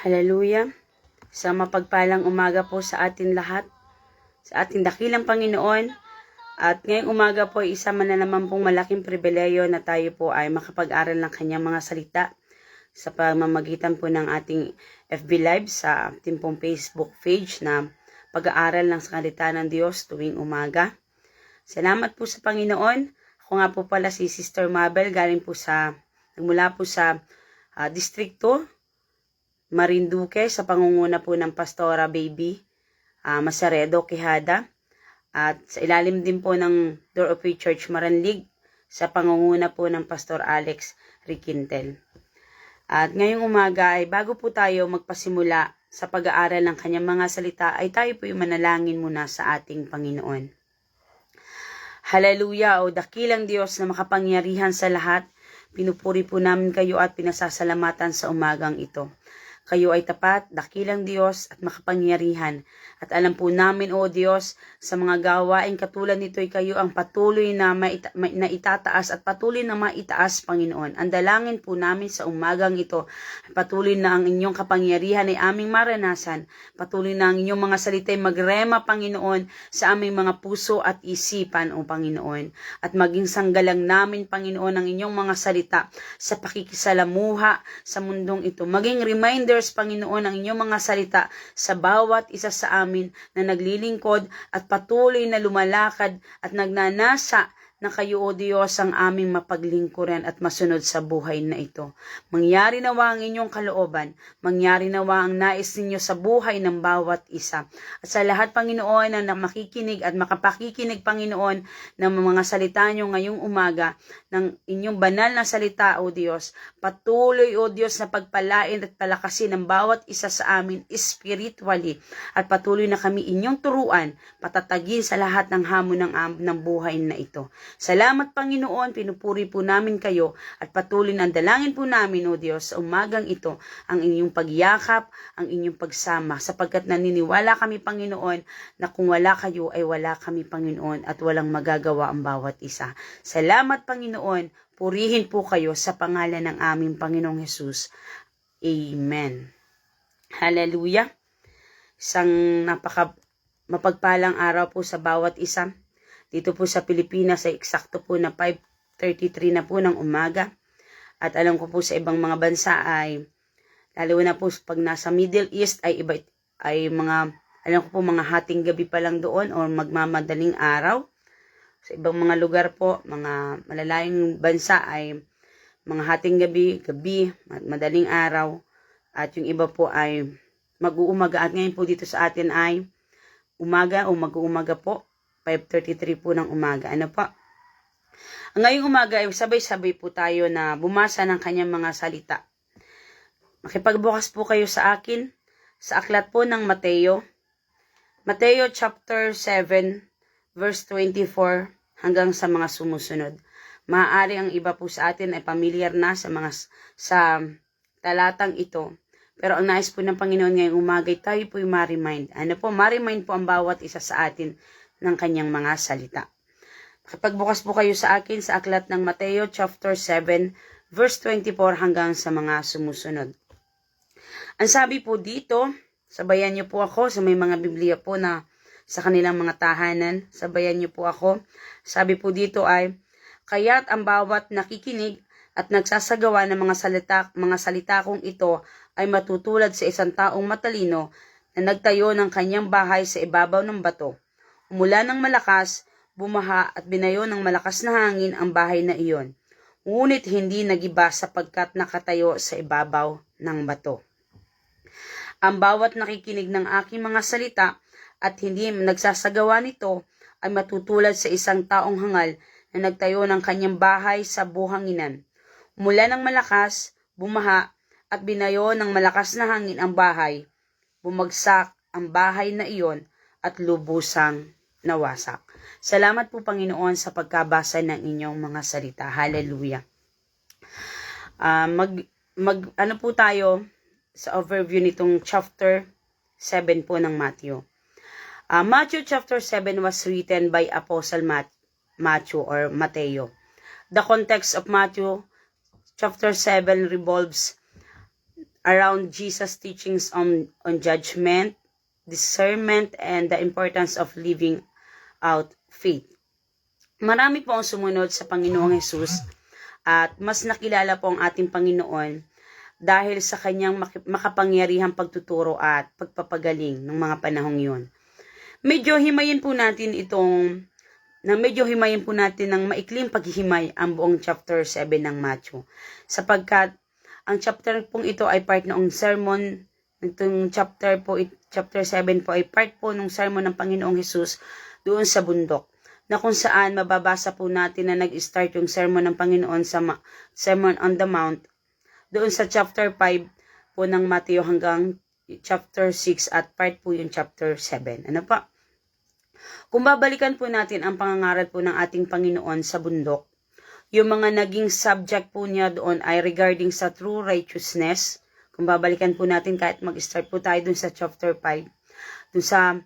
Hallelujah. Sa mapagpalang umaga po sa atin lahat, sa ating dakilang Panginoon. At ngayong umaga po ay isa man na naman pong malaking pribileyo na tayo po ay makapag-aral ng kanyang mga salita sa pamamagitan po ng ating FB Live sa ating pong Facebook page na pag-aaral ng salita ng Diyos tuwing umaga. Salamat po sa Panginoon. Ako nga po pala si Sister Mabel, nagmula po sa distrito Marinduque sa pangunguna po ng Pastora Baby Masaredo, Quijada. At sa ilalim din po ng Door of Faith Church Maranlig sa pangunguna po ng Pastor Alex Riquintel. At ngayong umaga ay bago po tayo magpasimula sa pag-aaral ng kanyang mga salita ay tayo po yung manalangin muna sa ating Panginoon. Hallelujah, o dakilang Diyos na makapangyarihan sa lahat, pinupuri po namin kayo at pinasasalamatan sa umagang ito. Kayo ay tapat, dakilang Diyos at makapangyarihan. At alam po namin, O Diyos, sa mga gawain katulad nito ay kayo ang patuloy na itataas at patuloy na maitaas, Panginoon. Ang dalangin po namin sa umagang ito, patuloy na ang inyong kapangyarihan ay aming maranasan. Patuloy na ang inyong mga salita ay magrema, Panginoon, sa aming mga puso at isipan, O Panginoon. At maging sanggalang namin, Panginoon, ang inyong mga salita sa pakikisalamuha sa mundong ito. Maging reminders, Panginoon, ang inyong mga salita sa bawat isa sa amin na naglilingkod at patuloy na lumalakad at nagnanasa na kayo, O Diyos, ang aming mapaglingkuran at masunod sa buhay na ito. Mangyari nawa ang inyong kalooban, mangyari nawa ang nais ninyo sa buhay ng bawat isa. At sa lahat, Panginoon, na makikinig at makapakikinig, Panginoon, ng mga salita nyo ngayong umaga, ng inyong banal na salita, O Diyos, patuloy, O Diyos, na pagpalain at palakasin ang bawat isa sa amin spiritually, at patuloy na kami inyong turuan, patatagin sa lahat ng hamon ng buhay na ito. Salamat, Panginoon, pinupuri po namin kayo at patuloy na dalangin po namin, O Diyos, sa umagang ito ang inyong pagyakap, ang inyong pagsama, sapagkat naniniwala kami, Panginoon, na kung wala kayo ay wala kami, Panginoon, at walang magagawa ang bawat isa. Salamat, Panginoon, purihin po kayo sa pangalan ng aming Panginoong Hesus. Amen. Hallelujah. Isang mapagpalang araw po sa bawat isa. Dito po sa Pilipinas ay eksakto po na 5:33 na po ng umaga. At alam ko po sa ibang mga bansa ay, lalo na po pag nasa Middle East ay alam ko po mga hating gabi pa lang doon o magmamadaling araw. Sa ibang mga lugar po, mga malalayong bansa ay mga hating gabi, madaling araw. At yung iba po ay mag-uumaga. At ngayon po dito sa atin ay umaga o mag-uumaga po. 5:33 po ng umaga. Ano po? Ngayong umaga ay sabay-sabay po tayo na bumasa ng kanyang mga salita. Makipagbukas po kayo sa akin sa aklat po ng Mateo. Mateo chapter 7 verse 24 hanggang sa mga sumusunod. Maaari ang iba po sa atin ay pamilyar na sa talatang ito. Pero ang nais po ng Panginoon ngayong umaga ay tayo po yung ma-remind. Ano po? Ma-remind po ang bawat isa sa atin ng kanyang mga salita. Kapagbukas po kayo sa akin sa aklat ng Mateo chapter 7 verse 24 hanggang sa mga sumusunod. Ang sabi po dito, sabayan niyo po ako sa may mga Biblia po na sa kanilang mga tahanan. Sabayan niyo po ako. Sabi po dito ay, kaya't ang bawat nakikinig at nagsasagawa ng mga salita kong ito ay matutulad sa isang taong matalino na nagtayo ng kanyang bahay sa ibabaw ng bato. Umula ng malakas, bumaha at binayo ng malakas na hangin ang bahay na iyon. Ngunit hindi nagiba sapagkat nakatayo sa ibabaw ng bato. Ang bawat nakikinig ng aking mga salita at hindi nagsasagawa nito ay matutulad sa isang taong hangal na nagtayo ng kanyang bahay sa buhanginan. Umula ng malakas, bumaha at binayo ng malakas na hangin ang bahay. Bumagsak ang bahay na iyon at lubusang nawasak. Salamat po, Panginoon, sa pagkabasa ng inyong mga salita. Hallelujah. Ano po tayo sa overview nitong chapter 7 po ng Matthew. Matthew chapter 7 was written by Apostle Matthew or Mateo. The context of Matthew chapter 7 revolves around Jesus' teachings on judgment, discernment, and the importance of living out faith. Marami po ang sumunod sa Panginoong Hesus at mas nakilala po ang ating Panginoon dahil sa kanyang makapangyarihang pagtuturo at pagpapagaling ng mga panahong yun. Medyo himayin po natin ng maikling paghihimay ang buong chapter 7 ng Matthew, sapagkat ang chapter pong ito ay part ng sermon. Itong chapter 7 po ay part po ng sermon ng Panginoong Hesus doon sa bundok, na kung saan mababasa po natin na nag-start yung sermon ng Panginoon sa Sermon on the Mount, doon sa chapter 5 po ng Matthew hanggang chapter 6 at part po yung chapter 7. Ano pa? Kung babalikan po natin ang pangangaral po ng ating Panginoon sa bundok, yung mga naging subject po niya doon ay regarding sa true righteousness. Kung babalikan po natin kahit mag-start po tayo doon sa chapter 5, doon sa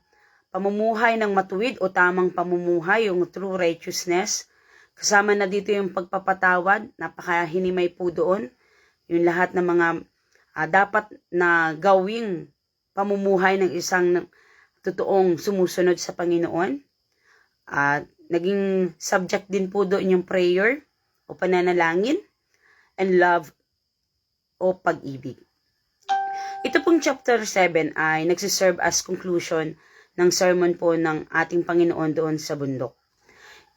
pamumuhay ng matuwid o tamang pamumuhay, yung true righteousness. Kasama na dito yung pagpapatawad, napakahinimay po doon. Yung lahat ng mga dapat na gawing pamumuhay ng isang totoong sumusunod sa Panginoon. At naging subject din po doon yung prayer o pananalangin, and love o pag-ibig. Ito pong chapter 7 ay nagsiserve as conclusion ng sermon po ng ating Panginoon doon sa bundok.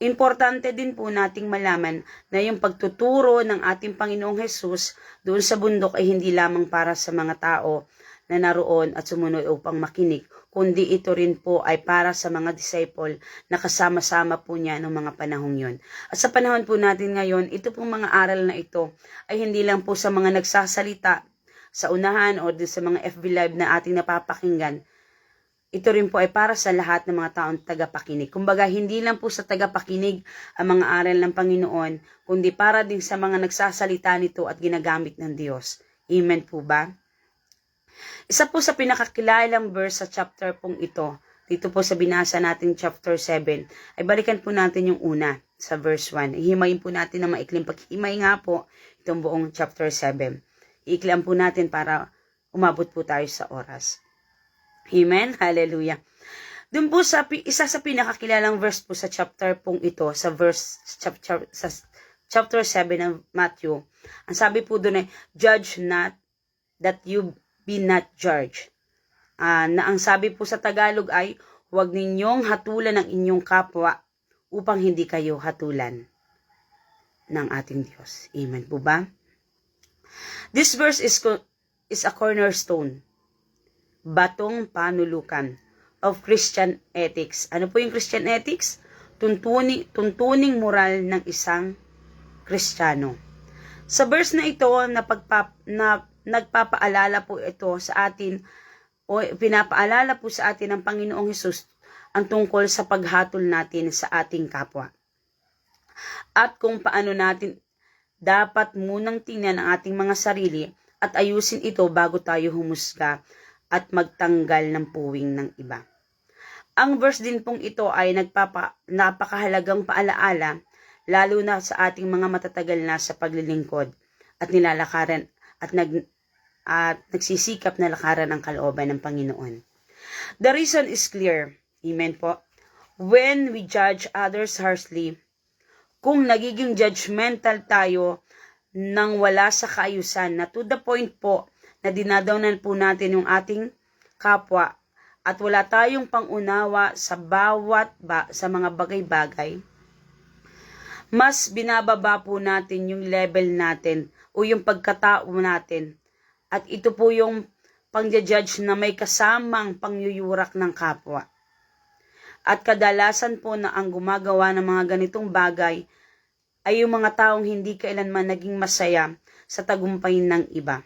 Importante din po nating malaman na yung pagtuturo ng ating Panginoong Hesus doon sa bundok ay hindi lamang para sa mga tao na naroon at sumunod upang makinig, kundi ito rin po ay para sa mga disciple na kasama-sama po niya noong mga panahong yun. At sa panahon po natin ngayon, ito pong mga aral na ito ay hindi lang po sa mga nagsasalita sa unahan o sa mga FB Live na ating napapakinggan. Ito rin po ay para sa lahat ng mga taong tagapakinig. Kumbaga, hindi lang po sa tagapakinig ang mga aral ng Panginoon, kundi para din sa mga nagsasalita nito at ginagamit ng Diyos. Amen po ba? Isa po sa pinakakilalang verse sa chapter pong ito, dito po sa binasa natin chapter 7, ay balikan po natin yung una sa verse 1. Ihimayin po natin na maikling paghimay nga po itong buong chapter 7. Iiklaan po natin para umabot po tayo sa oras. Amen? Hallelujah. Doon po sa isa sa pinakakilalang verse po sa chapter pong ito, sa chapter 7 ng Matthew, ang sabi po doon ay, judge not that you be not judged. Na ang sabi po sa Tagalog ay, huwag ninyong hatulan ang inyong kapwa upang hindi kayo hatulan ng ating Diyos. Amen po ba? This verse is a cornerstone, batong panulukan of Christian ethics. Ano po yung Christian ethics? Tuntuning moral ng isang Kristiyano. Sa verse na ito, nagpapaalala po ito sa atin o pinapaalala po sa atin ng Panginoong Hesus ang tungkol sa paghatol natin sa ating kapwa. At kung paano natin dapat munang tingnan ang ating mga sarili at ayusin ito bago tayo humusga at magtanggal ng puwing ng iba. Ang verse din pong ito ay napakahalagang paalaala lalo na sa ating mga matatagal na sa paglilingkod at nilalakaran at nagsisikap na lakaran ang kalooban ng Panginoon. The reason is clear. Amen po. When we judge others harshly, kung nagiging judgmental tayo nang wala sa kaayusan, na to the point po na dinadawnan po natin yung ating kapwa at wala tayong pangunawa sa sa mga bagay-bagay, mas binababa po natin yung level natin o yung pagkatao natin. At ito po yung pang-judge na may kasamang pangyuyurak ng kapwa. At kadalasan po na ang gumagawa ng mga ganitong bagay ay yung mga taong hindi kailanman naging masaya sa tagumpay ng iba.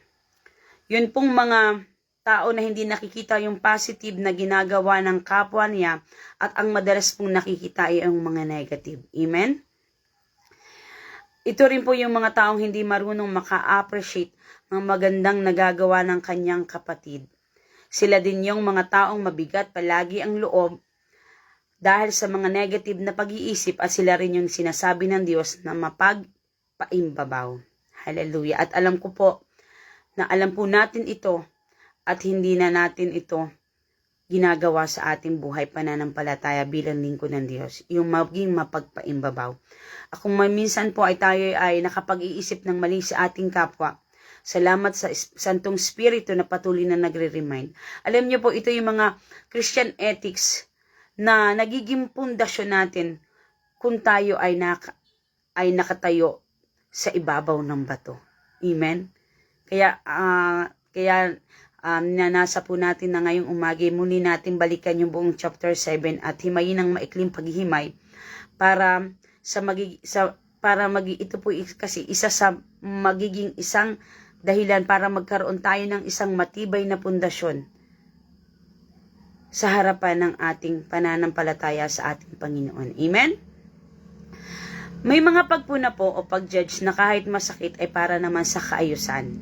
Yun pong mga tao na hindi nakikita yung positive na ginagawa ng kapwa niya at ang madalas pong nakikita ay ang mga negative. Amen? Ito rin po yung mga taong hindi marunong maka-appreciate ng magandang nagagawa ng kanyang kapatid. Sila din yung mga taong mabigat palagi ang loob dahil sa mga negative na pag-iisip at sila rin yung sinasabi ng Diyos na mapagpaimbabaw. Hallelujah. At alam ko po na alam po natin ito at hindi na natin ito ginagawa sa ating buhay pananampalataya bilang lingkod ng Diyos, yung maging mapagpaimbabaw. Kung minsan po ay tayo ay nakapag-iisip ng mali sa ating kapwa, salamat sa Santong Espiritu na patuloy na nagre-remind. Alam niyo po, ito yung mga Christian ethics na nagiging pundasyon natin kung tayo ay nakatayo sa ibabaw ng bato. Amen? Kaya nasa po natin na ngayong umaga, muli natin balikan yung buong chapter 7 at himayin ang maikling paghihimay para ito po kasi isa sa magiging isang dahilan para magkaroon tayo ng isang matibay na pundasyon sa harapan ng ating pananampalataya sa ating Panginoon. Amen? May mga pagpuna po o pag-judge na kahit masakit ay para naman sa kaayusan.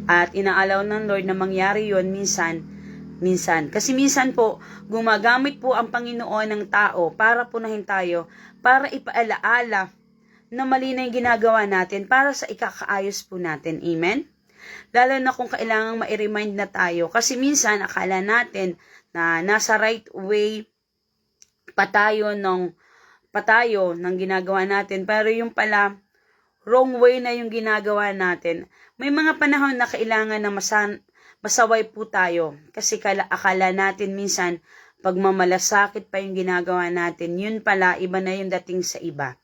At inaalaw ng Lord na mangyari yon minsan. Kasi minsan po, gumagamit po ang Panginoon ng tao para punahin tayo, para ipaalaala na mali na yung ginagawa natin para sa ikakaayos po natin. Amen? Lalo na kung kailangang ma-remind na tayo. Kasi minsan, akala natin na nasa right way patayo ng ginagawa natin. Pero yung pala, wrong way na yung ginagawa natin. May mga panahon na kailangan na masaway po tayo. Kasi akala natin minsan, pag mamalasakit pa yung ginagawa natin, yun pala, iba na yung dating sa iba.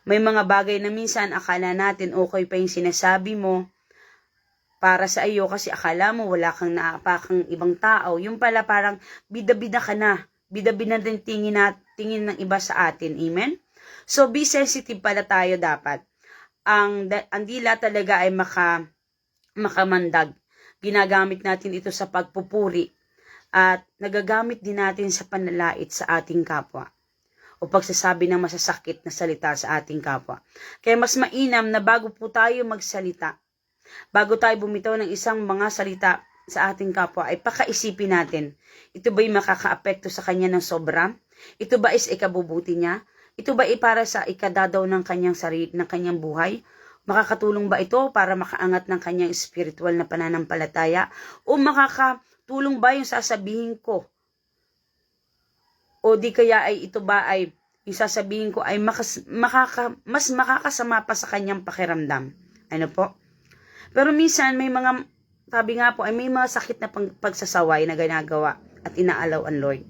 May mga bagay na minsan, akala natin okay pa yung sinasabi mo para sa iyo kasi akala mo wala kang naapakang ibang tao. Yung pala parang bida-bida ka na. Bida-bida din tingin ng iba sa atin. Amen? So, be sensitive pala tayo dapat. Ang dila talaga ay makamandag. Ginagamit natin ito sa pagpupuri at nagagamit din natin sa panlalait sa ating kapwa o pagsasabi ng masasakit na salita sa ating kapwa. Kaya mas mainam na bago po tayo magsalita, bago tayo bumitaw ng isang mga salita sa ating kapwa, ay pakaisipin natin, ito ba'y makakaapekto sa kanya ng sobra? Ito ba is ikabubuti niya? Ito ba ay para sa ikadadaw ng kanyang sarili, ng kanyang buhay? Makakatulong ba ito para makaangat ng kanyang spiritual na pananampalataya? O makakatulong ba yung sasabihin ko? O di kaya ay ito ba ay yung sasabihin ko ay mas makakasama pa sa kanyang pakiramdam? Ano po? Pero minsan may mga, sabi nga po, ay may mga sakit na pagsasaway na ginagawa at inaalaw ang Lord.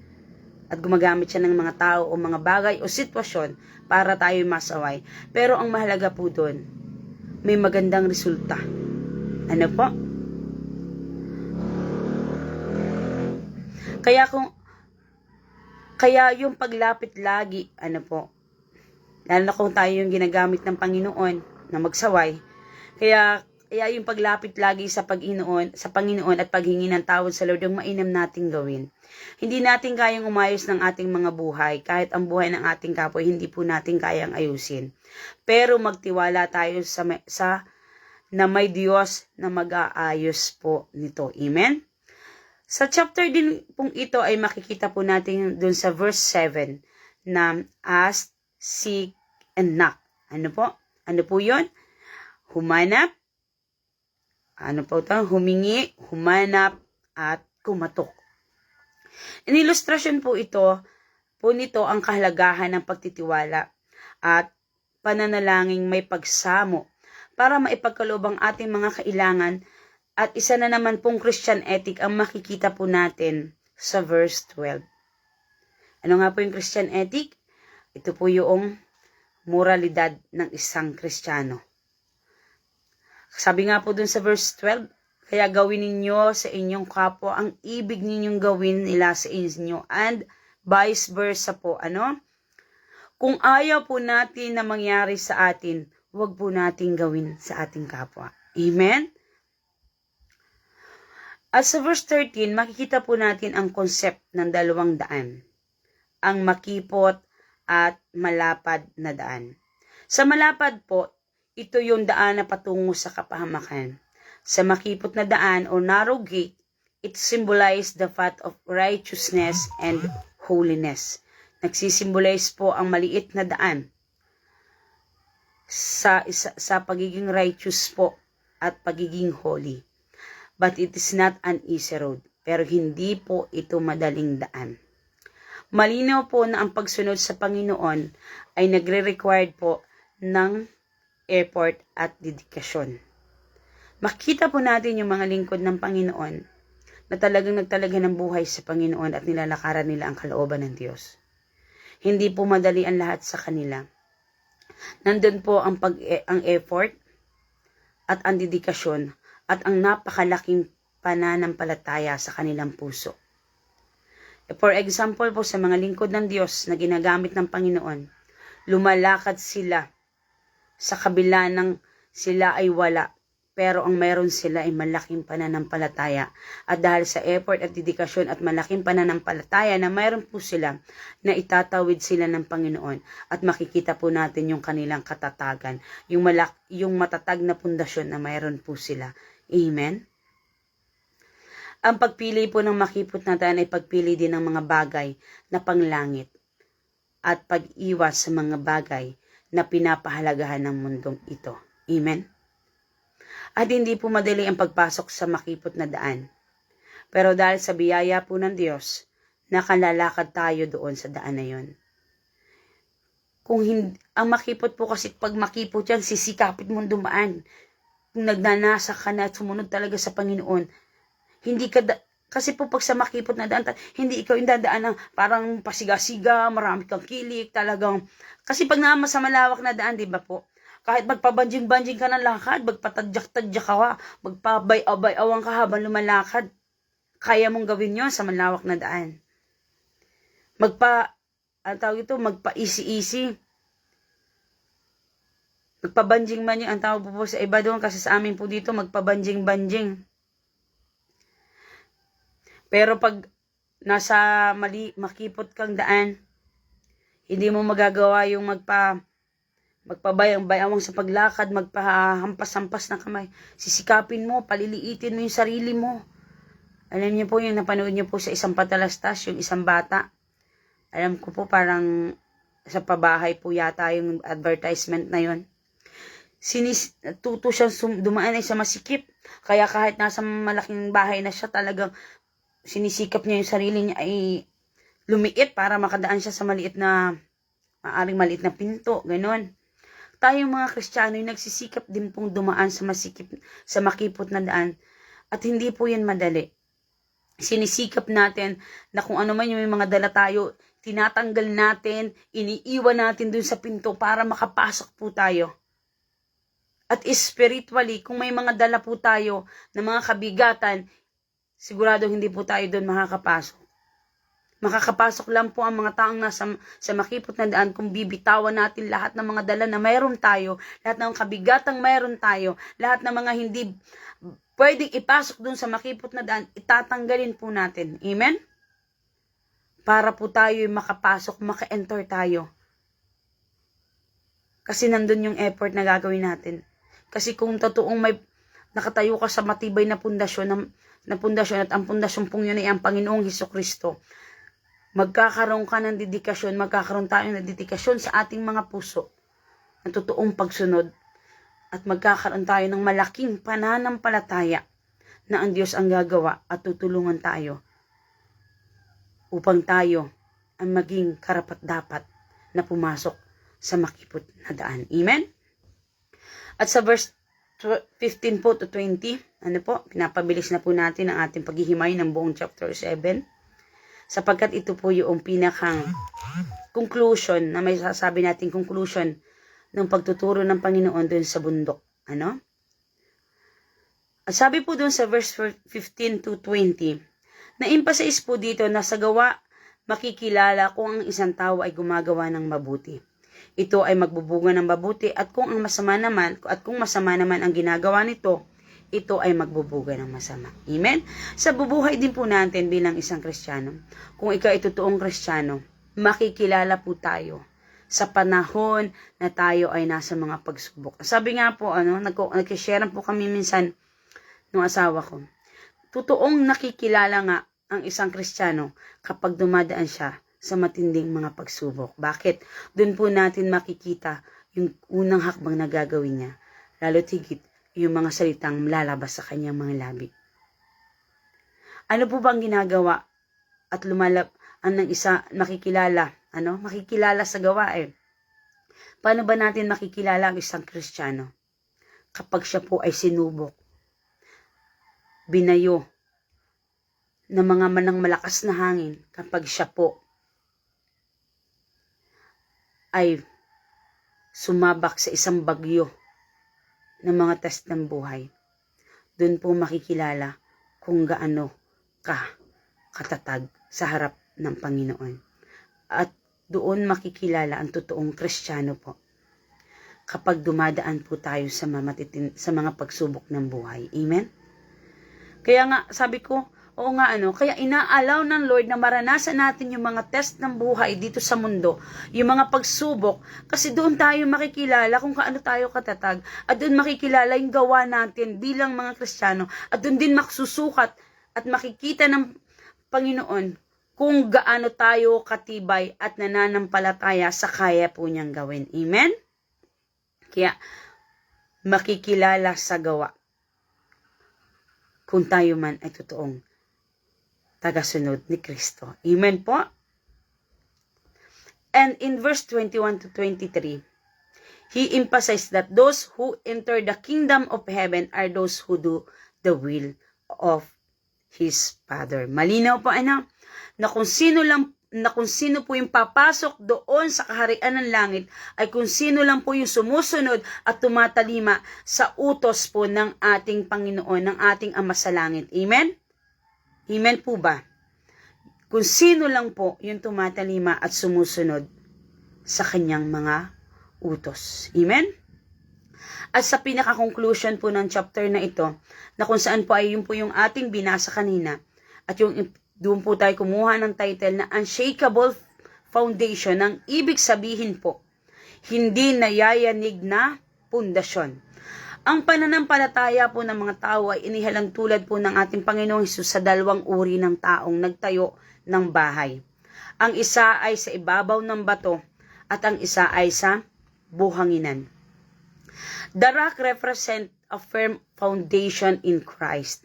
At gumagamit siya ng mga tao o mga bagay o sitwasyon para tayo masaway. Pero ang mahalaga po doon, may magandang resulta. Ano po? Kaya yung paglapit lagi, ano po, lalo na kung tayo yung ginagamit ng Panginoon na magsaway, kaya yung paglapit lagi sa Panginoon at paghingi ng tawad sa Lord ang mainam nating gawin. Hindi natin kayang umayos ng ating mga buhay, kahit ang buhay ng ating kapwa, hindi po natin kayang ayusin. Pero magtiwala tayo na may Diyos na mag-aayos po nito. Amen? Sa chapter din pong ito ay makikita po natin dun sa verse 7 na ask, seek, and knock. Ano po? Ano po yun? Humanap, humingi, humanap, at kumatok. Inilustrasyon po nito ang kahalagahan ng pagtitiwala at pananalangin may pagsamo para maipagkaloob ang ating mga kailangan at isa na naman pong Christian ethic ang makikita po natin sa verse 12. Ano nga po yung Christian ethic? Ito po yung moralidad ng isang Kristiyano. Sabi nga po dun sa verse 12, kaya gawin ninyo sa inyong kapwa ang ibig ninyong gawin nila sa inyo and vice versa po. Ano? Kung ayaw po natin na mangyari sa atin, huwag po natin gawin sa ating kapwa. Amen? At sa verse 13, makikita po natin ang concept ng dalawang daan. Ang makipot at malapad na daan. Sa malapad po, ito yung daan na patungo sa kapahamakan. Sa makipot na daan o narrow gate, it symbolizes the path of righteousness and holiness. Nagsisimbolize po ang maliit na daan sa pagiging righteous po at pagiging holy. but it is not an easy road. Pero hindi po ito madaling daan. Malinaw po na ang pagsunod sa Panginoon ay nagre-required po ng effort at dedikasyon. Makita po natin yung mga lingkod ng Panginoon na talagang nagtalaga ng buhay sa Panginoon at nilalakaran nila ang kalooban ng Diyos. Hindi po madali ang lahat sa kanila. Nandun po ang effort at ang dedikasyon at ang napakalaking pananampalataya sa kanilang puso. For example po sa mga lingkod ng Diyos na ginagamit ng Panginoon, lumalakad sila sa kabila ng sila ay wala, pero ang mayroon sila ay malaking pananampalataya. At dahil sa effort at dedikasyon at malaking pananampalataya na mayroon po sila, na itatawid sila ng Panginoon at makikita po natin yung kanilang katatagan, yung matatag na pundasyon na mayroon po sila. Amen? Ang pagpili po ng makipot na daan ay pagpili din ng mga bagay na panglangit at pag-iwas sa mga bagay na pinapahalagahan ng mundong ito. Amen? At hindi po madali ang pagpasok sa makipot na daan. Pero dahil sa biyaya po ng Diyos, nakalalakad tayo doon sa daan na yon. Kung hindi, ang makipot po kasi pag makipot yan, sisikapit mong dumaan. Kung nagnanasa ka na at sumunod talaga sa Panginoon, hindi ka, kasi po pag sa makipot na daan, hindi ikaw yung dadaan ng parang pasiga-siga, marami kang kilik, talagang, kasi pag naman sa malawak na daan, di ba po? Kahit magpabanjing-banjing ka ng lakad, magpatadyak-tadyak ka, magpabay-abay-awang ka habang lumalakad, kaya mong gawin yon sa malawak na daan. Magpa-easy-easy. Magpabanjing-banjing, ang tawag po sa iba doon, kasi sa amin po dito, magpabanjing-banjing. Pero pag nasa makipot kang daan, hindi mo magagawa yung magpabayang-bayawang sa paglakad, magpahampas-hampas ng kamay. Sisikapin mo, paliliitin mo yung sarili mo. Alam niyo po yung napanood niyo po sa isang patalastas, yung isang bata. Alam ko po parang sa pabahay po yata yung advertisement na yun. Tuto siya dumaan ay sa masikip. Kaya kahit nasa malaking bahay na siya, talagang sinisikap niya yung sarili niya ay lumiit para makadaan siya sa maaring maliit na pinto, gano'n. Tayong mga Kristiyano yung nagsisikap din pong dumaan sa makipot na daan at hindi po yan madali. Sinisikap natin na kung ano man yung mga dala tayo, tinatanggal natin, iniiwan natin dun sa pinto para makapasok po tayo. At spiritually, kung may mga dala po tayo na mga kabigatan, sigurado hindi po tayo doon makakapasok. Makakapasok lang po ang mga taong nasa sa makipot na daan kung bibitawan natin lahat ng mga dala na mayroon tayo, lahat ng kabigatang mayroon tayo, lahat ng mga hindi pwedeng ipasok doon sa makipot na daan, itatanggalin po natin. Amen? Para po tayo makapasok, maka-enter tayo. Kasi nandun yung effort na gagawin natin. Kasi kung totoong may nakatayo ka sa matibay na pundasyon at ang pundasyon pong yun ay ang Panginoong Hesukristo, magkakaroon ka ng dedikasyon, magkakaroon tayo ng dedikasyon sa ating mga puso ng totoong pagsunod at magkakaroon tayo ng malaking pananampalataya na ang Diyos ang gagawa at tutulungan tayo upang tayo ang maging karapat-dapat na pumasok sa makipot na daan. Amen? At sa verse 15 po to 20, pinapabilis na po natin ang ating paghihimay ng buong chapter 7. Sapagkat ito po yung pinakang conclusion, na may sasabi natin conclusion ng pagtuturo ng Panginoon doon sa bundok. At sabi po doon sa verse 15 to 20, na-emphasize po dito na sa gawa makikilala kung ang isang tao ay gumagawa ng mabuti. Ito ay magbubunga ng mabuti at kung masama naman ang ginagawa nito, ito ay magbubuga ng masama. Amen? Sa bubuhay din po natin bilang isang Kristiyano, kung ikaw ay totoong Kristiyano, makikilala po tayo sa panahon na tayo ay nasa mga pagsubok. Sabi nga po, nag-share po kami minsan ng asawa ko. Totoong nakikilala nga ang isang Kristiyano kapag dumadaan siya sa matinding mga pagsubok. Bakit? Doon po natin makikita yung unang hakbang na gagawin niya. Lalo't higit yung mga salitang lalabas sa kanyang mga labi. Ano po bang ginagawa at ang ng isa makikilala? Makikilala sa gawa Paano ba natin makikilala ang isang Kristiyano? Kapag siya po ay sinubok, binayo ng mga manang malakas na hangin, kapag siya po ay sumabak sa isang bagyo ng mga test ng buhay, doon po makikilala kung gaano ka katatag sa harap ng Panginoon. At doon makikilala ang totoong Kristiyano po. Kapag dumadaan po tayo sa mga pagsubok ng buhay. Amen? Kaya nga, sabi ko, oo nga kaya inaalaw ng Lord na maranasan natin yung mga test ng buhay dito sa mundo, yung mga pagsubok, kasi doon tayo makikilala kung kaano tayo katatag, at doon makikilala yung gawa natin bilang mga Kristiyano, at doon din maksusukat at makikita ng Panginoon kung gaano tayo katibay at nananampalataya sa kaya po niyang gawin. Amen? Kaya, makikilala sa gawa kung tayo man ay totoong tagasunod ni Kristo. Amen po? And in verse 21 to 23, he emphasized that those who enter the kingdom of heaven are those who do the will of his Father. Malinaw po na kung sino po yung papasok doon sa kaharian ng langit ay kung sino lang po yung sumusunod at tumatalima sa utos po ng ating Panginoon, ng ating Ama sa langit. Amen? Amen po ba? Kung sino lang po yung tumatalima at sumusunod sa kanyang mga utos. Amen? At sa pinaka-conclusion po ng chapter na ito, na kung saan po ay yun po yung ating binasa kanina, at yung doon po tayo kumuha ng title na Unshakable Foundation, ang ibig sabihin po, hindi nayayanig na pundasyon. Ang pananampalataya po ng mga tao ay inihalang tulad po ng ating Panginoong Hesus sa dalawang uri ng taong nagtayo ng bahay. Ang isa ay sa ibabaw ng bato at ang isa ay sa buhanginan. The rock represent a firm foundation in Christ,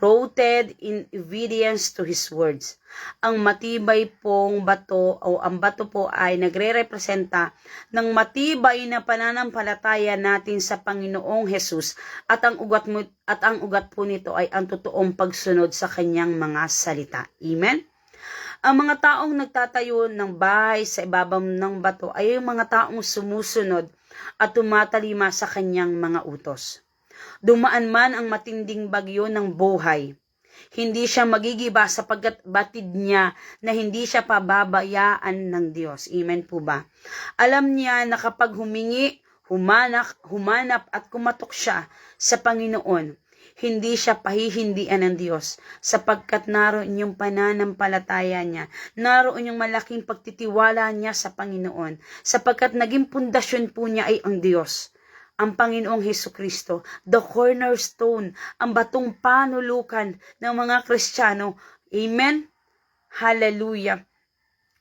rooted in obedience to His words. Ang matibay pong bato o ang bato po ay nagre-representa ng matibay na pananampalataya natin sa Panginoong Hesus at ang ugat po nito ay ang totoong pagsunod sa kanyang mga salita. Amen? Ang mga taong nagtatayo ng bahay sa ibabaw ng bato ay yung mga taong sumusunod at tumatalima sa kanyang mga utos. Dumaan man ang matinding bagyo ng buhay, hindi siya magigiba sapagkat batid niya na hindi siya pababayaan ng Diyos. Amen po ba? Alam niya na kapag humanap at kumatok siya sa Panginoon, hindi siya pahihindian ng Diyos sapagkat naroon yung pananampalataya niya, naroon yung malaking pagtitiwala niya sa Panginoon sapagkat naging pundasyon po niya ay ang Diyos. Ang Panginoong Hesukristo, the cornerstone, ang batong panulukan ng mga Kristiyano. Amen? Hallelujah.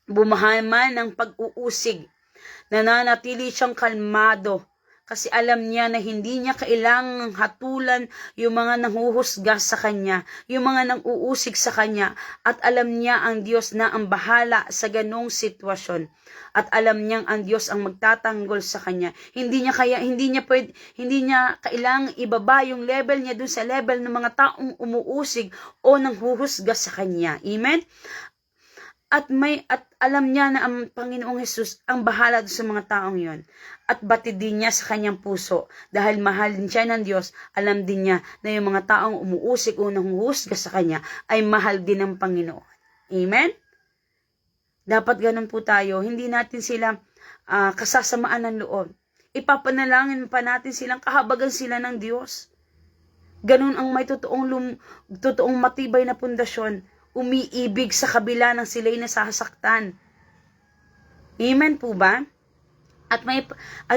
Bumahan man ng pag-uusig, nananatili siyang kalmado kasi alam niya na hindi niya kailangang hatulan yung mga nanghuhusga sa kanya, yung mga nang-uusig sa kanya, at alam niya ang Diyos na ang bahala sa ganong sitwasyon. At alam niyang ang Diyos ang magtatanggol sa kanya. Hindi niya kailangang ibaba yung level niya dun sa level ng mga taong umuusig o nanghuhusga sa kanya. Amen? At alam niya na ang Panginoong Hesus ang bahala sa mga taong yon. At batid din niya sa kanyang puso. Dahil mahal din siya ng Diyos, alam din niya na yung mga taong umuusig o nanghuhusga sa kanya ay mahal din ng Panginoon. Amen? Dapat ganun po tayo. Hindi natin sila kasasamaan ng loob. Ipapanalangin pa natin silang kahabagan sila ng Diyos. Ganun ang may totoong matibay na pundasyon. Umiibig sa kabila ng sila'y nasasaktan. Amen po ba? At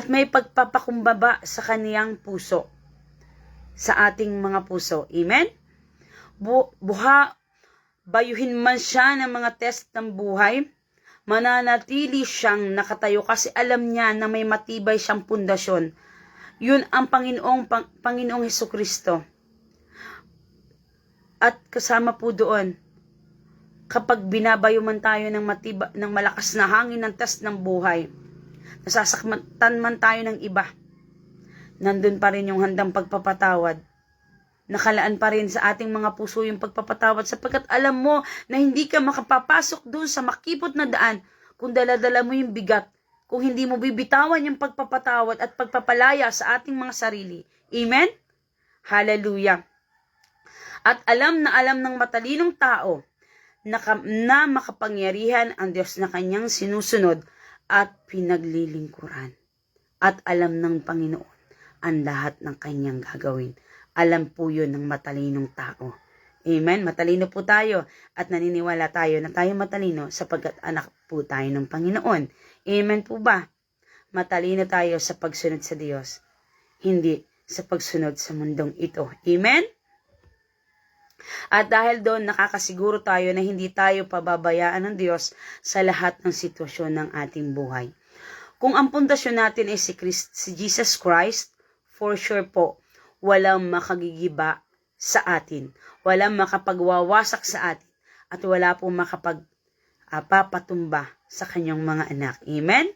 may pagpapakumbaba sa kaniyang puso. Sa ating mga puso. Amen? Bayuhin man siya ng mga test ng buhay, mananatili siyang nakatayo kasi alam niya na may matibay siyang pundasyon. Yun ang Panginoong Hesukristo. At kasama po doon, kapag binabayo man tayo ng malakas na hangin ng test ng buhay, nasasaktan man tayo ng iba, nandun pa rin yung handang pagpapatawad. Nakalaan pa rin sa ating mga puso yung pagpapatawad sapagkat alam mo na hindi ka makapapasok doon sa makipot na daan kung dala-dala mo yung bigat, kung hindi mo bibitawan yung pagpapatawad at pagpapalaya sa ating mga sarili. Amen? Hallelujah. At alam ng matalinong tao na makapangyarihan ang Diyos na kanyang sinusunod at pinaglilingkuran. At alam ng Panginoon ang lahat ng kanyang gagawin. Alam po yun ng matalinong tao. Amen? Matalino po tayo at naniniwala tayo na tayo matalino sapagkat anak po tayo ng Panginoon. Amen po ba? Matalino tayo sa pagsunod sa Diyos, hindi sa pagsunod sa mundong ito. Amen? At dahil doon, nakakasiguro tayo na hindi tayo pababayaan ng Diyos sa lahat ng sitwasyon ng ating buhay. Kung ang pundasyon natin ay si Jesus Christ, for sure po, walang makagigiba sa atin, walang makapagwawasak sa atin, at wala po makapagpapatumba sa kanyang mga anak. Amen?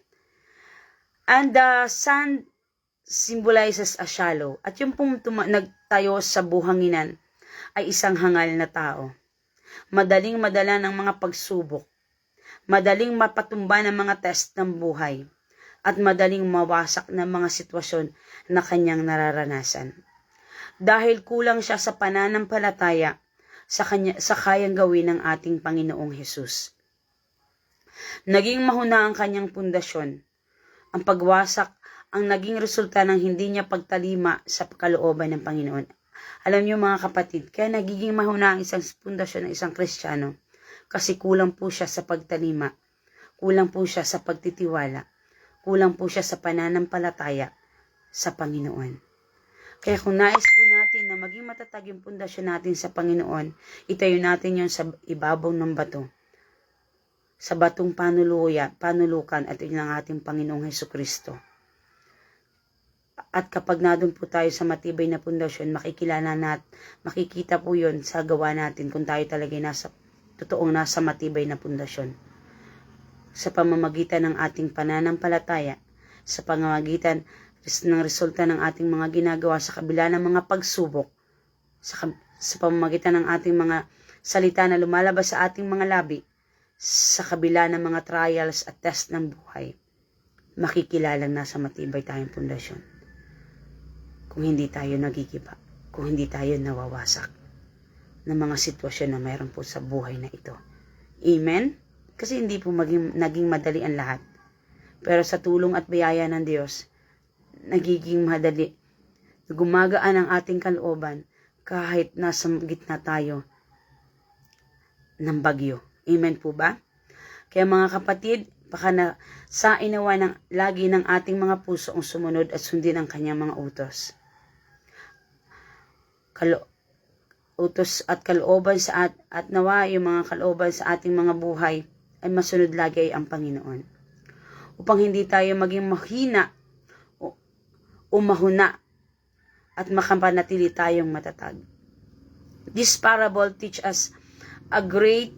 And the sun symbolizes a shallow. At yung pong nagtayo sa buhanginan ay isang hangal na tao. Madaling madala ng mga pagsubok, madaling mapatumba ng mga test ng buhay, at madaling mawasak ng mga sitwasyon na kanyang nararanasan. Dahil kulang siya sa pananampalataya sa kayang gawin ng ating Panginoong Hesus. Naging mahuna ang kanyang pundasyon. Ang pagwasak ang naging resulta ng hindi niya pagtalima sa kalooban ng Panginoon. Alam niyo mga kapatid, kaya nagiging mahuna ang isang pundasyon ng isang Kristiyano kasi kulang po siya sa pagtalima, kulang po siya sa pagtitiwala, kulang po siya sa pananampalataya sa Panginoon. Kaya kung nais po natin na maging matatag yung pundasyon natin sa Panginoon, itayo natin yun sa ibabaw ng bato. Sa batong panulukan at yun ang ating Panginoong Hesukristo. At kapag nadun po tayo sa matibay na pundasyon, makikita po yun sa gawa natin kung tayo talaga nasa matibay na pundasyon. Sa pamamagitan ng ating pananampalataya, sa pamamagitan ng resulta ng ating mga ginagawa sa kabila ng mga pagsubok, sa pamamagitan ng ating mga salita na lumalabas sa ating mga labi, sa kabila ng mga trials at test ng buhay, makikilalang nasa matibay tayong pundasyon. Kung hindi tayo nagigiba, kung hindi tayo nawawasak ng mga sitwasyon na mayroon po sa buhay na ito. Amen? Kasi hindi po naging madali ang lahat. Pero sa tulong at biyaya ng Diyos, nagiging madali. Gumagaan ang ating kalooban kahit nasa gitna tayo ng bagyo. Amen po ba? Kaya mga kapatid, baka na sa inawa ng lagi ng ating mga puso ang sumunod at sundin ang kanyang mga utos. Utos at kalooban at nawa yung mga kalooban sa ating mga buhay ay masunod lagi ay ang Panginoon. Upang hindi tayo maging mahina o mahuna at makapanatili tayong matatag. This parable teach us a great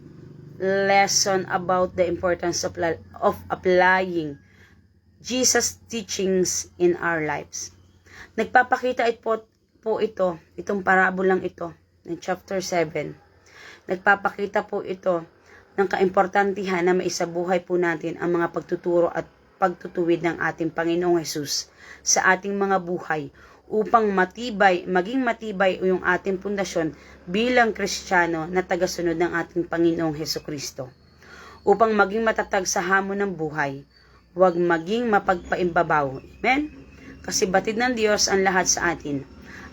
lesson about the importance of applying Jesus' teachings in our lives. Nagpapakita po itong parabolang ito ng chapter 7. Nagpapakita po ito ng kaimportantihan na maisabuhay po natin ang mga pagtuturo at pagtutuwid ng ating Panginoong Hesus sa ating mga buhay upang maging matibay yung ating pundasyon bilang Kristiyano na tagasunod ng ating Panginoong Hesukristo. Upang maging matatag sa hamon ng buhay, huwag maging mapagpaimbabaw. Amen? Kasi batid ng Diyos ang lahat sa atin.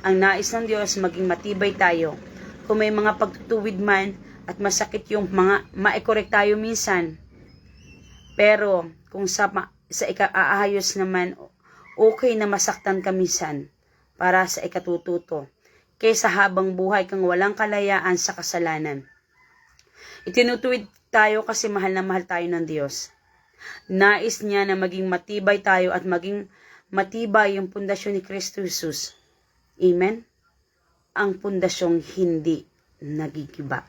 Ang nais ng Diyos maging matibay tayo. Kung may mga pagtutuwid man at masakit yung mga maikorek tayo minsan, pero kung sa ikaayos naman, okay na masaktan ka minsan para sa ikatututo, kaysa habang buhay kang walang kalayaan sa kasalanan. Itinutuwid tayo kasi mahal na mahal tayo ng Diyos. Nais niya na maging matibay tayo at maging matibay yung pundasyon ni Kristo Jesus. Amen? Ang pundasyong hindi nagigiba.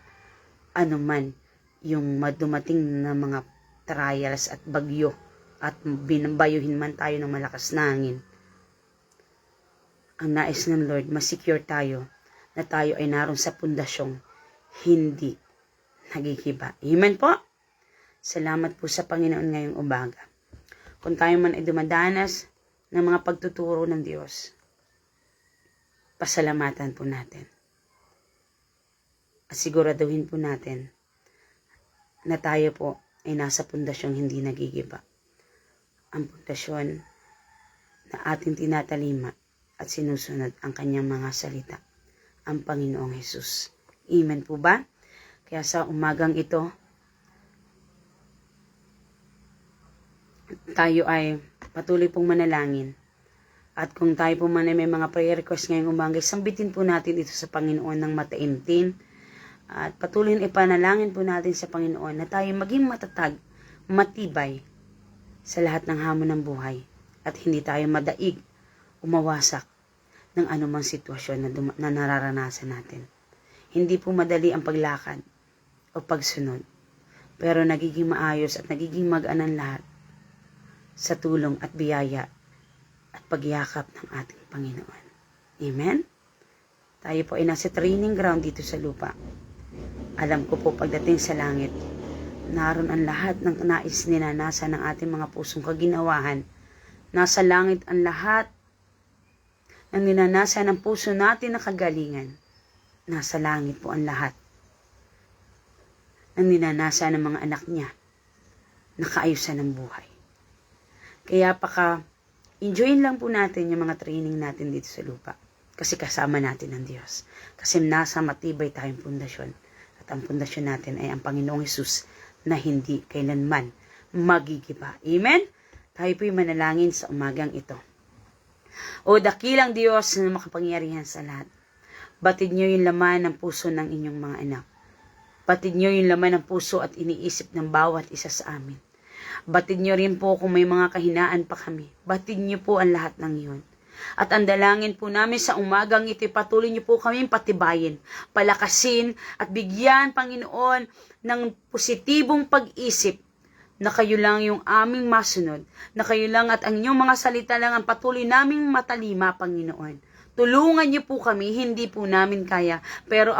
Ano man yung madumating na mga trials at bagyo at binabayuhin man tayo ng malakas na hangin. Ang nais ng Lord, masecure tayo na tayo ay naroon sa pundasyong hindi nagigiba. Amen po. Salamat po sa Panginoon ngayong umaga. Kung tayo man ay dumadanas ng mga pagtuturo ng Diyos, pasalamatan po natin. At siguraduhin po natin na tayo po ay nasa pundasyong hindi nagigiba. Ang pundasyon na ating tinatalima at sinusunod ang kanyang mga salita, ang Panginoong Hesus. Amen po ba? Kaya sa umagang ito, tayo ay patuloy pong manalangin. At kung tayo po man ay may mga prayer request ngayong umaga, sambitin po natin ito sa Panginoon ng mataimtim. At patuloy na ipanalangin po natin sa Panginoon na tayo maging matatag, matibay sa lahat ng hamon ng buhay. At hindi tayo madaig, umawasak ng anumang sitwasyon na nararanasan natin. Hindi po madali ang paglakad o pagsunod. Pero nagiging maayos at nagiging magaan lahat sa tulong at biyaya at pagyakap ng ating Panginoon. Amen? Tayo po ay nasa training ground dito sa lupa. Alam ko po pagdating sa langit, naroon ang lahat ng nais ninanasa ng ating mga pusong kaginawahan. Nasa langit ang lahat ng ninanasa ng puso natin na kagalingan. Nasa langit po ang lahat ng ninanasa ng mga anak niya na kaayusan ng buhay. Kaya enjoyin lang po natin yung mga training natin dito sa lupa. Kasi kasama natin ang Diyos. Kasi nasa matibay tayong pundasyon. At ang pundasyon natin ay ang Panginoong Hesus na hindi kailanman magigiba. Amen? Tayo po'y manalangin sa umagang ito. O dakilang Diyos na makapangyarihan sa lahat. Batid niyo yung laman ng puso ng inyong mga anak. Batid niyo yung laman ng puso at iniisip ng bawat isa sa amin. Batid niyo rin po kung may mga kahinaan pa kami. Batid niyo po ang lahat ng iyon. At ang dalangin po namin sa umagang ito, patuloy niyo po kaming patibayin, palakasin at bigyan, Panginoon, ng positibong pag-isip na kayo lang yung aming masunod, na kayo lang at ang inyong mga salita lang ang patuloy naming matalima, Panginoon. Tulungan niyo po kami, hindi po namin kaya. Pero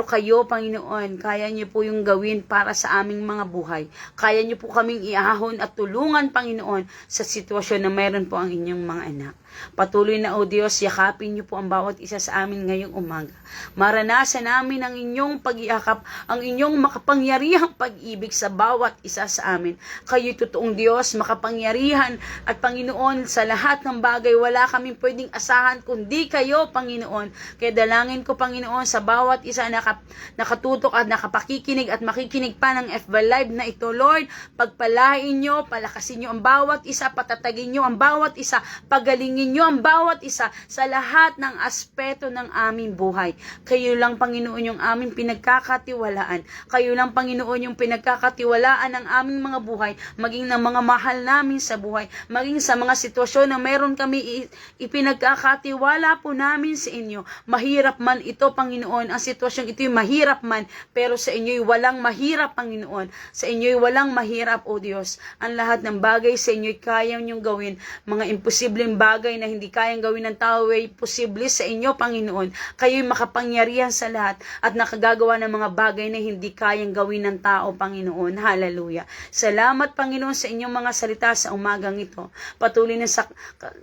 kayo, Panginoon, kaya niyo po yung gawin para sa aming mga buhay. Kaya niyo po kaming iahon at tulungan, Panginoon, sa sitwasyon na mayroon po ang inyong mga anak. Patuloy na, O Diyos, yakapin niyo po ang bawat isa sa amin ngayong umaga. Maranasan namin ang inyong pag-iakap, ang inyong makapangyarihang pag-ibig sa bawat isa sa amin. Kayo'y totoong Diyos, makapangyarihan at Panginoon, sa lahat ng bagay, wala kaming pwedeng asahan kundi kayo, Panginoon. Kaya dalangin ko, Panginoon, sa bawat isa nakatutok at nakapakikinig at makikinig pa ng FB Live na ito, Lord, pagpalain niyo, palakasin niyo ang bawat isa, patatagin niyo ang bawat isa, pagalingin niyo ang bawat isa sa lahat ng aspeto ng aming buhay. Kayo lang, Panginoon, yung aming pinagkakatiwalaan. Kayo lang, Panginoon, yung pinagkakatiwalaan ng aming mga buhay, maging ng mga mahal namin sa buhay, maging sa mga sitwasyon na meron kami ipinagkakatiwala po namin sa inyo. Mahirap man ito, Panginoon, ang sitwasyong ito'y mahirap man, pero sa inyo'y walang mahirap, Panginoon. Sa inyo'y walang mahirap, O Diyos. Ang lahat ng bagay sa inyo'y kaya niyong gawin. Mga imposibleng bagay na hindi kayang gawin ng tao ay posible sa inyo, Panginoon. Kayo'y makapangyarihan sa lahat at nakagagawa ng mga bagay na hindi kayang gawin ng tao, Panginoon. Hallelujah. Salamat, Panginoon, sa inyong mga salita sa umagang ito. Patuloy na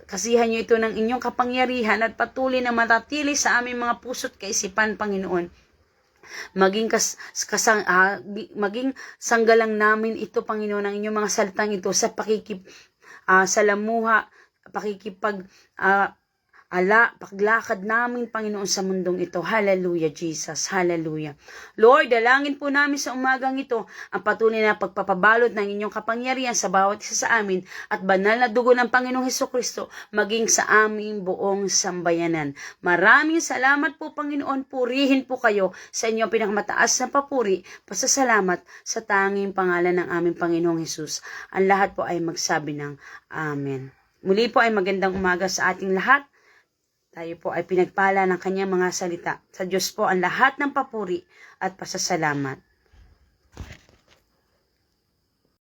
kasihan niyo ito ng inyong kapangyarihan at patuloy na matatili sa aming mga puso't kaisipan, Panginoon. Maging sanggalang namin ito, Panginoon, ang inyong mga salitang ito sa salamuha, paglakad namin, Panginoon, sa mundong ito. Hallelujah, Jesus. Hallelujah. Lord, dalangin po namin sa umagang ito ang patuloy na pagpapabalot ng inyong kapangyarihan sa bawat isa sa amin at banal na dugo ng Panginoong Hesukristo maging sa aming buong sambayanan. Maraming salamat po, Panginoon. Purihin po kayo sa inyong pinakamataas na papuri, pasasalamat sa tanging pangalan ng aming Panginoong Hesus. Ang lahat po ay magsabi ng Amen. Muli po ay magandang umaga sa ating lahat. tayo po ay pinagpala ng kanyang mga salita. Sa Diyos po ang lahat ng papuri at pasasalamat.